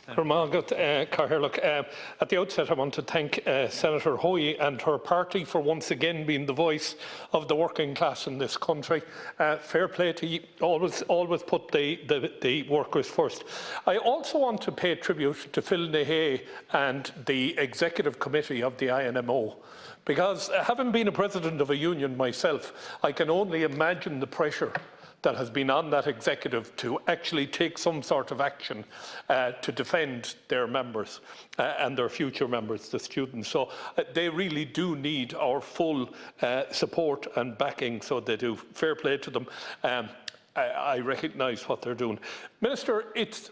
At the outset, I want to thank Senator Hoey and her party for once again being the voice of the working class in this country. Fair play to you. Always put the workers first. I also want to pay tribute to Phil Nahay and the Executive Committee of the INMO, because having been a president of a union myself, I can only imagine the pressure that has been on that executive to actually take some sort of action to defend their members and their future members, the students. So they really do need our full support and backing, so they do. Fair play to them. I recognise what they're doing. Minister, it's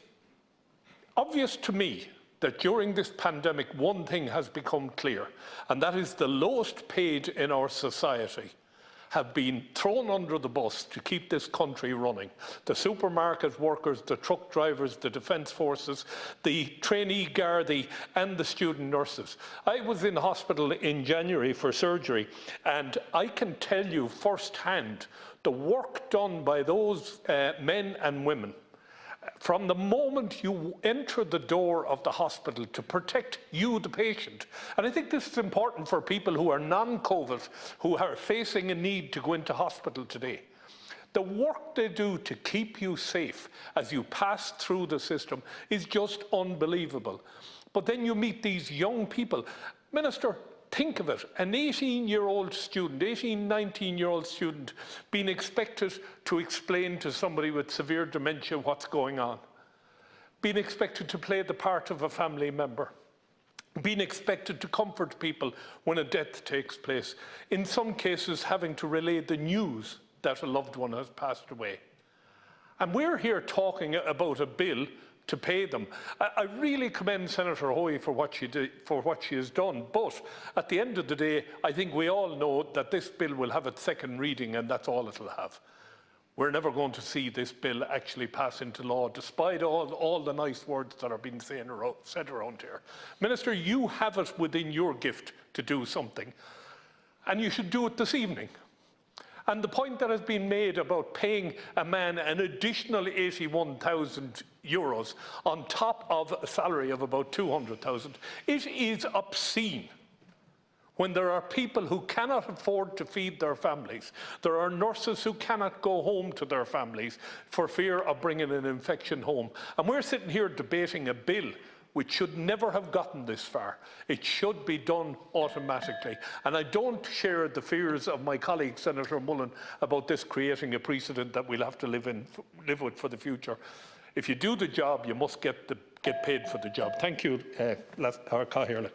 obvious to me that during this pandemic, one thing has become clear, and that is the lowest paid in our society have been thrown under the bus to keep this country running. The supermarket workers, the truck drivers, the defence forces, the trainee Gardaí and the student nurses. I was in hospital in January for surgery, and I can tell you firsthand the work done by those men and women from the moment you enter the door of the hospital to protect you, the patient. And I think this is important for people who are non-COVID, who are facing a need to go into hospital today. The work they do to keep you safe as you pass through the system is just unbelievable. But then you meet these young people. Minister, think of it, an 18-year-old student, 19-year-old student being expected to explain to somebody with severe dementia what's going on, being expected to play the part of a family member, being expected to comfort people when a death takes place, in some cases having to relay the news that a loved one has passed away. And we're here talking about a bill to pay them. I really commend Senator Hoey for what she has done, but at the end of the day, I think we all know that this bill will have its second reading, and that's all it'll have. We're never going to see this bill actually pass into law, despite all the nice words that are being said around here. Minister, you have it within your gift to do something, and you should do it this evening. And the point that has been made about paying a man an additional €81,000 on top of a salary of about $200,000, it is obscene. When there are people who cannot afford to feed their families, there are nurses who cannot go home to their families for fear of bringing an infection home. And we're sitting here debating a bill which should never have gotten this far. It should be done automatically. And I don't share the fears of my colleague, Senator Mullen, about this creating a precedent that we'll have to live with for the future. If you do the job, you must get paid for the job. Thank you, Cathaoirleach.